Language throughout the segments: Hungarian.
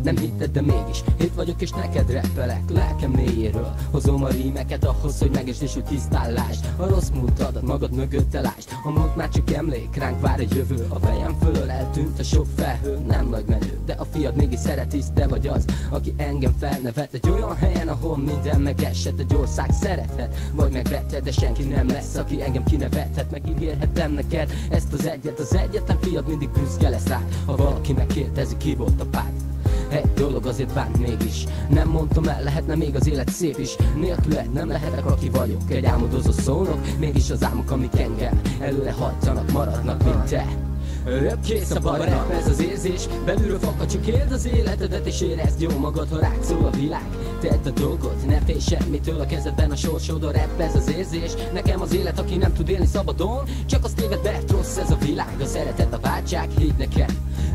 Nem hitted, de mégis itt vagyok és neked rappelek. Lelkem mélyéről hozom a rímeket ahhoz, hogy megértsd és hogy tisztán lásd. A rossz múltadat magad mögött elásd. A múlt már csak emlék, ránk vár egy jövő. A fejem fölől eltűnt a sok felhő. Nem nagy menő, de a fiad mégis szeret, hisz te vagy az, aki engem felnevet. Egy olyan helyen, ahol minden megesett. Egy ország szerethet, vagy megvetted, de senki nem lesz, aki engem kinevethet. Megígérhetem neked ezt az egyetlen fiad mindig büszke lesz rá. Ha valaki megkérdezi, ki volt apád. Egy dolog azért bánt mégis, nem mondtam el, lehetne még az élet szép is. Nélküled nem lehetek, aki vagyok. Egy álmodozó szónok, mégis az álmok, amik engem előre hajtanak, maradnak, mint te. Röpkész a rap, ez az érzés, belülről fakad, csak éld az életedet és érezd jó magad, ha rád szól a világ. Tedd a dolgot, ne félj semmitől, a kezedben a sorsod, a rap, ez az érzés. Nekem az élet, aki nem tud élni szabadon, csak azt téved, mert rossz ez a világ. A szeretet, a váltság, hidd nekem,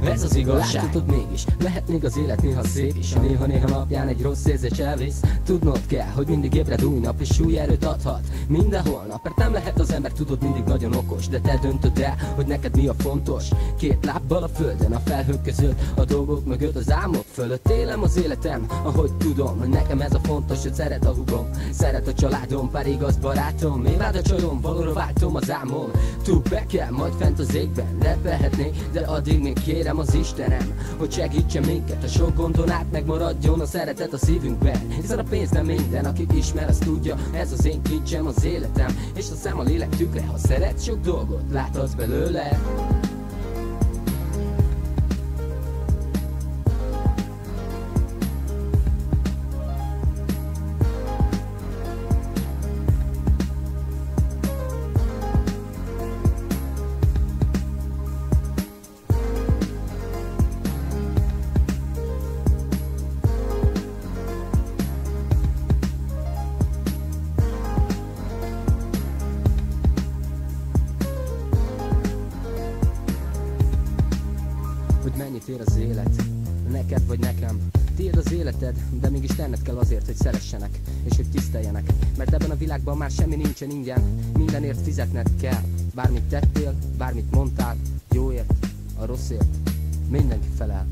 ez az igazság. Látod mégis, lehet még az élet néha szép is. Néha napján egy rossz érzés elvisz. Tudnod kell, hogy mindig ébred új nap, és új erőt adhat minden holnap. Mert nem lehet az ember, tudod, mindig nagyon okos, de te döntöd el, hogy neked mi a fontos. Két lábbal a földön, a felhők között, a dolgok mögött, az álmok fölött. Élem az életem, ahogy tudom, hogy nekem ez a fontos, hogy szeret a hugom, szeret a családom, pár igaz barátom. Évád a csajom, valóra váltom az álmom. Tupac-el, majd fent az égben rappelhetnék, de addig még kérem az Istenem, hogy segítsen minket a sok gondon át, megmaradjon a szeretet a szívünkben. Hiszen a pénz nem minden, aki ismer, azt tudja, ez az én kincsem, az életem, és a szem a lélek tükre. Ha szeretsz sok dolgot, láthatsz belőle. Hogy mennyit ér az élet, neked vagy nekem. Tiéd az életed, de mégis tenned kell azért, hogy szeressenek, és hogy tiszteljenek. Mert ebben a világban már semmi nincsen ingyen, mindenért fizetned kell. Bármit tettél, bármit mondtál, jóért, a rosszért, mindenki felel.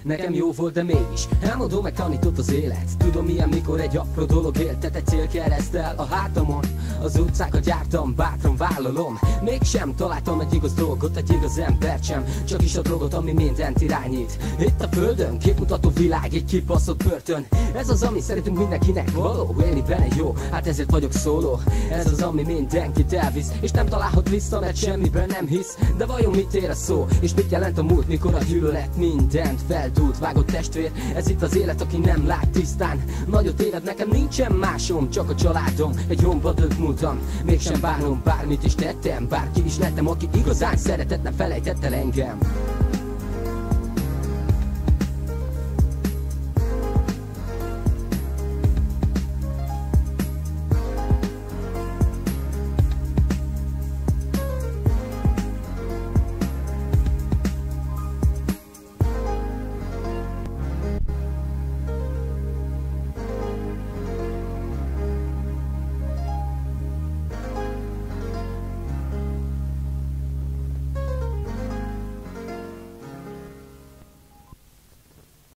Nekem jó volt, de mégis elmondom, meg tanított az élet. Tudom milyen, mikor egy apró dolog éltet, egy cél keresztel a hátamon. Az utcákat jártam, bátran vállalom. Mégsem találtam egy igaz dolgot, egy igaz embert sem, csak is a drogot, ami mindent irányít. Itt a földön, képmutató világ, egy kibaszott börtön. Ez az, ami szerintünk mindenkinek való, élni benne jó, hát ezért vagyok szóló. Ez az, ami mindenkit elvisz, és nem találhat vissza, mert semmiben nem hisz. De vajon mit ér a szó, és mit jelent a múlt, mikor a gyűlölet mindent feldúlt? Vágott testvér, ez itt az élet, aki nem lát tisztán. Nagyot éred, nekem nincsen másom, csak a családom, egy romba dölt múltam. Mégsem bánom, bármit is tettem, bárki is lettem, aki igazán szeretett, nem felejtett el engem.